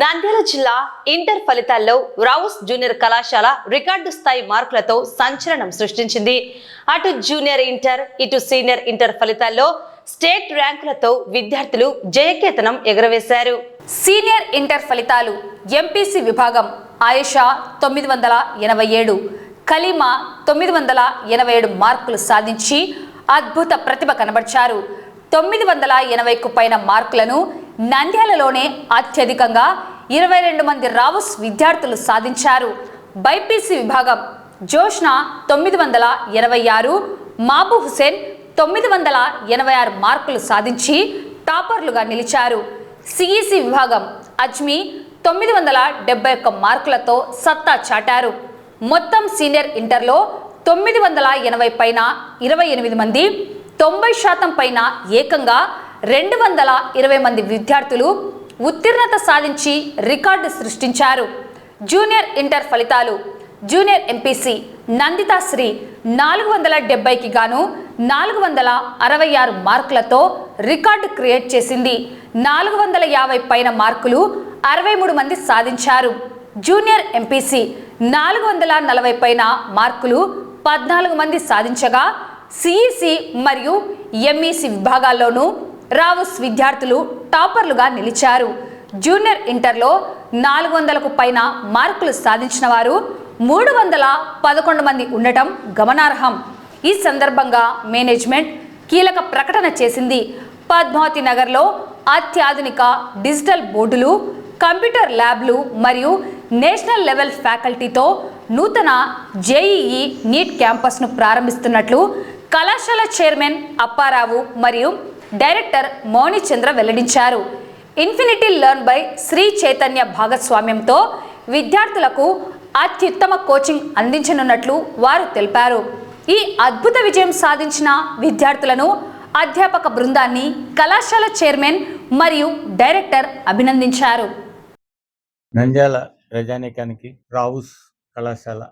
నంద్యాల జిల్లా ఇంటర్ ఫలితాల్లో rows junior కళాశాల రికార్డు స్థాయి మార్కులతో సంచలనం సృష్టించింది. అటు జూనియర్ ఇంటర్ ఇటు సీనియర్ ఇంటర్ ఫలితాల్లో స్టేట్ ర్యాంకులతో విద్యార్థులు జయకేతనం ఎగురవేశారు. సీనియర్ ఇంటర్ ఫలితాలు ఎంపీసీ విభాగం ఆయేషా 987, కలీమా 987 మార్కులు సాధించి అద్భుత ప్రతిభ కనబర్చారు. 980కు పైన మార్కులను నంద్యాలలోనే అత్యధికంగా 22 మంది రావుస్ విద్యార్థులు సాధించారు. బైపీసీ విభాగం జోష్న 986, మాబు హుసేన్ 986 మార్కులు సాధించి టాపర్లుగా నిలిచారు. సిఈసి విభాగం అజ్మీ 971 మార్కులతో సత్తా చాటారు. మొత్తం సీనియర్ ఇంటర్లో 980 పైన 28 మంది, 90% పైన ఏకంగా 220 మంది విద్యార్థులు ఉత్తీర్ణత సాధించి రికార్డు సృష్టించారు. జూనియర్ ఇంటర్ ఫలితాలు జూనియర్ ఎంపీసీ నందితా శ్రీ 470కి గాను 466 మార్కులతో రికార్డు క్రియేట్ చేసింది. 450 పైన మార్కులు 63 మంది సాధించారు. జూనియర్ ఎంపీసీ 440 పైన మార్కులు 14 మంది సాధించగా సిఈసి మరియు ఎంఈసి విభాగాల్లోనూ రావుస్ విద్యార్థులు టాపర్లుగా నిలిచారు. జూనియర్ ఇంటర్లో 400కు పైన మార్కులు సాధించిన వారు 311 మంది ఉండటం గమనార్హం. ఈ సందర్భంగా మేనేజ్మెంట్ కీలక ప్రకటన చేసింది. పద్మావతి నగర్లో అత్యాధునిక డిజిటల్ బోర్డులు, కంప్యూటర్ ల్యాబ్లు మరియు నేషనల్ లెవెల్ ఫ్యాకల్టీతో నూతన జేఈఈ నీట్ క్యాంపస్ను ప్రారంభిస్తున్నట్లు కళాశాల చైర్మన్ అప్పారావు మరియు డైరెక్టర్ మౌనిచంద్ర వెల్లడించారు. Infinity learn by Sri Chaitanya భాగస్వామ్యంతో విద్యార్థులకు అత్యుత్తమ కోచింగ్ అందించనున్నట్లు వారు తెలిపారు. ఈ అద్భుత విజయం సాధించిన విద్యార్థులను, అధ్యాపక బృందాన్ని కళాశాల చైర్మన్ మరియు డైరెక్టర్ అభినందించారు. నంద్యాల ప్రజానీకానికి రావుస్ కళాశాల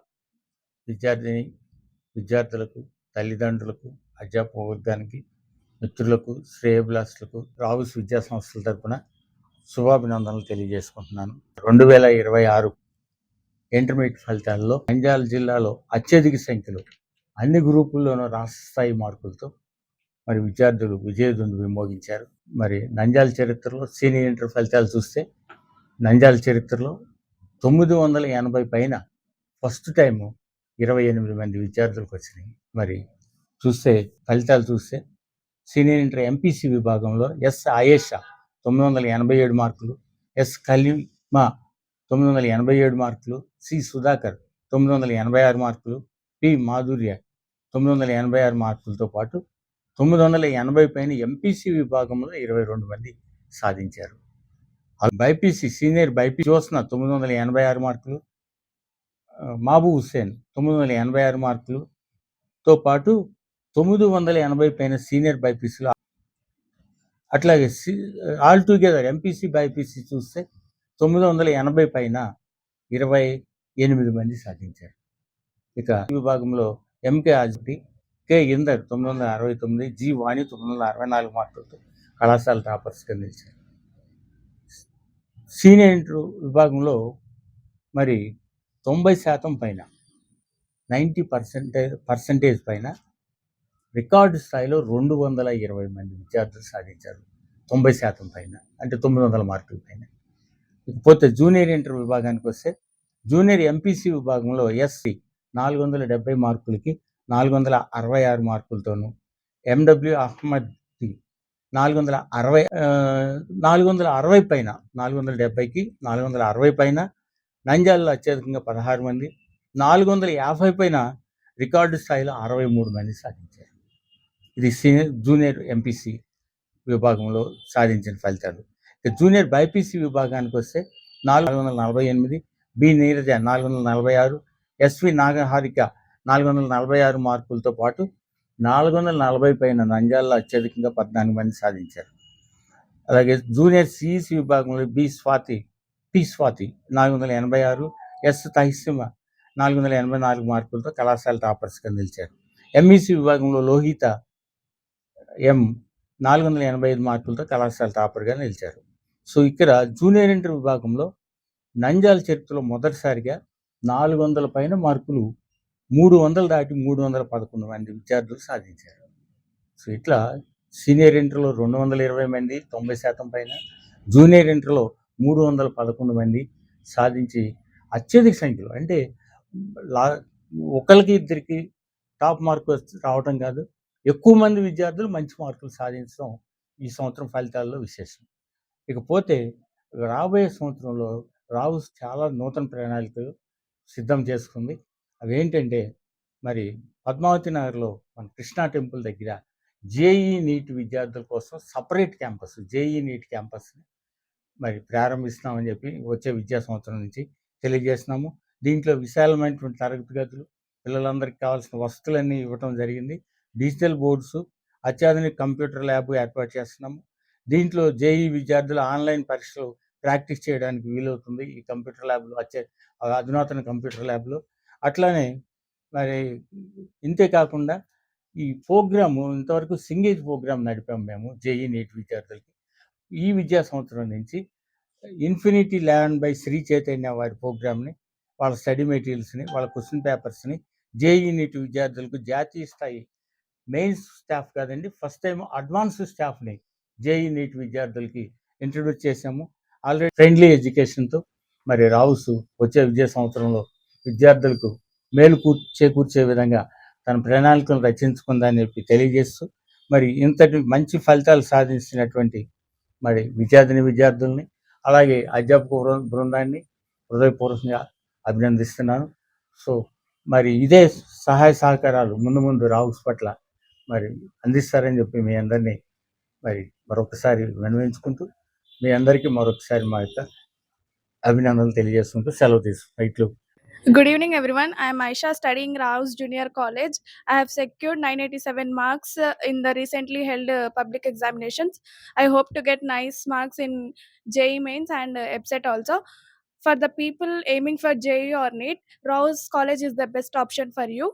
విద్యార్థులకు, తల్లిదండ్రులకు, అధ్యాపక వర్గానికి, మిత్రులకు, శ్రేయోభిలాషులకు రావుస్ విద్యా సంస్థల తరపున శుభాభినందనలు తెలియజేసుకుంటున్నాను. 2026 ఇంటర్మీడియట్ ఫలితాల్లో నంద్యాల జిల్లాలో అత్యధిక సంఖ్యలో అన్ని గ్రూపుల్లోనూ రాష్ట్ర స్థాయి మార్కులతో మరి విద్యార్థులు విజయదుందు విమోగించారు. మరి నంద్యాల చరిత్రలో సీనియర్ ఇంటర్ ఫలితాలు చూస్తే నంద్యాల చరిత్రలో 980 పైన ఫస్ట్ టైము 28 మంది విద్యార్థులకు వచ్చినాయి. మరి ఫలితాలు చూస్తే సీనియర్ ఇంటర్ ఎంపీసీ విభాగంలో ఎస్ ఆయేషా 987 మార్కులు, ఎస్ కలీమా 987 మార్కులు, సి సుధాకర్ 986 మార్కులు, పి మాధుర్య 986 మార్కులతో పాటు 980 పైన ఎంపీసీ విభాగంలో 22 మంది సాధించారు. బైపీసీ సీనియర్ బైపీసీ జోస్న 986 మార్కులు, మాబు హుసేన్ 986 మార్కులతో పాటు 980 పైన సీనియర్ బైపీసీలో, అట్లాగే ఆల్ టుగెదర్ ఎంపీసీ బైపీసీ చూస్తే 980 పైన 28 మంది సాధించారు. ఇక విభాగంలో ఎంకే ఆజ్టి, కె ఇందర్ 969, జి వాణి 964 మార్కులతో కళాశాల టాపర్స్గా నిలిచారు. సీనియర్ ఇంటర్ విభాగంలో మరి 90% పైన 90% పైన రికార్డు స్థాయిలో 220 మంది విద్యార్థులు సాధించారు. 90% పైన అంటే 900 మార్కుల పైన. ఇకపోతే జూనియర్ ఇంటర్ విభాగానికి వస్తే జూనియర్ ఎంపీసీ విభాగంలో ఎస్సి 470 మార్కులకి 466 మార్కులతోనూ, ఎండబ్ల్యూ అహ్మద్ 460 పైన 470కి 460 పైన, నంద్యాలలో అత్యధికంగా 16 మంది, 450 పైన రికార్డు స్థాయిలో 63 మంది సాధించారు. ఇది జూనియర్ ఎంపీసీ విభాగంలో సాధించిన ఫలితాలు. జూనియర్ బైపీసీ విభాగానికి వస్తే 448, బి నీరజ 446, ఎస్వి నాగహారిక 446 మార్కులతో పాటు 440 పైన నంద్యాలలో అత్యధికంగా 14 మంది సాధించారు. అలాగే జూనియర్ సిఈసి విభాగంలో పి స్వాతి 486, ఎస్ తహసిమ 484 మార్కులతో కళాశాల టాపర్స్గా నిలిచారు. ఎంఈసి విభాగంలో లోహిత ఎం 485 మార్కులతో కళాశాల టాపర్గా నిలిచారు. సో ఇక్కడ జూనియర్ ఇంటర్ విభాగంలో నంద్యాల చరిత్రలో మొదటిసారిగా 400 పైన మార్కులు 300 దాటి 311 మంది విద్యార్థులు సాధించారు. సో ఇట్లా సీనియర్ ఇంటర్లో 220 మంది 90% పైన, జూనియర్ ఇంటర్లో 311 మంది సాధించి అత్యధిక సంఖ్యలో అంటే లా ఒకరికి ఇద్దరికి టాప్ మార్కు రావటం కాదు, ఎక్కువ మంది విద్యార్థులు మంచి మార్కులు సాధించడం ఈ సంవత్సరం ఫలితాల్లో విశేషం. ఇకపోతే రాబోయే సంవత్సరంలో రావుస్ చాలా నూతన ప్రణాళికలు సిద్ధం చేసుకుంది. అవేంటంటే మరి పద్మావతి నగర్లో మన కృష్ణా టెంపుల్ దగ్గర జేఈ నీట్ విద్యార్థుల కోసం సపరేట్ క్యాంపస్, జేఈ నీట్ క్యాంపస్ని మరి ప్రారంభిస్తున్నామని చెప్పి వచ్చే విద్యా సంవత్సరం నుంచి తెలియజేస్తున్నాము. దీంట్లో విశాలమైనటువంటి తరగతి గదులు, పిల్లలందరికీ కావాల్సిన వసతులన్నీ ఇవ్వటం జరిగింది. డిజిటల్ బోర్డ్స్, అత్యాధునిక కంప్యూటర్ ల్యాబ్ ఏర్పాటు చేస్తున్నాము. దీంట్లో జేఈ విద్యార్థులు ఆన్లైన్ పరీక్షలు ప్రాక్టీస్ చేయడానికి వీలవుతుంది ఈ కంప్యూటర్ ల్యాబ్లో, అధునాతన కంప్యూటర్ ల్యాబ్లో. అట్లానే మరి ఇంతే కాకుండా ఈ ప్రోగ్రాము ఇంతవరకు సింగేజ్ ప్రోగ్రామ్ నడిపాము మేము జేఈ నీట్ విద్యార్థులకి. ఈ విద్యా సంవత్సరం నుంచి infinity learn by Sri Chaitanya వారి ప్రోగ్రామ్ని, వాళ్ళ స్టడీ మెటీరియల్స్ని, వాళ్ళ క్వశ్చన్ పేపర్స్ని జేఈ నీట్ విద్యార్థులకు జాతీయ స్థాయి మెయిన్స్ స్టాఫ్ కాదండి, ఫస్ట్ టైం అడ్వాన్స్డ్ స్టాఫ్ని జేఈ నీట్ విద్యార్థులకి ఇంట్రడ్యూస్ చేశాము. ఆల్రెడీ ఫ్రెండ్లీ ఎడ్యుకేషన్తో మరి రావుస్ వచ్చే విద్యా సంవత్సరంలో విద్యార్థులకు మేలు చేకూర్చే విధంగా తన ప్రణాళికలను రచించుకుందని చెప్పి తెలియజేస్తూ మరి ఇంతటి మంచి ఫలితాలు సాధించినటువంటి మరి విద్యార్థుల్ని అలాగే అధ్యాపక బృందాన్ని హృదయపూర్వకంగా అభినందిస్తున్నాను. సో మరి ఇదే సహాయ సహకారాలు ముందు ముందు రావుస్ పట్ల మరి అందిస్తారని చెప్పి మీ అందరినీ మరి మరొకసారి విన్నవించుకుంటూ మీ అందరికీ మరొకసారి మా యొక్క అభినందనలు తెలియజేసుకుంటూ సెలవు తీసుకుంటూ. Good evening, everyone. I am Aisha, studying Rao's Junior College. I have secured 987 marks in the recently held public examinations. I hope to get nice marks in JEE Mains and EBSET also. For the people aiming for JEE or NEET, Rao's College is the best option for you.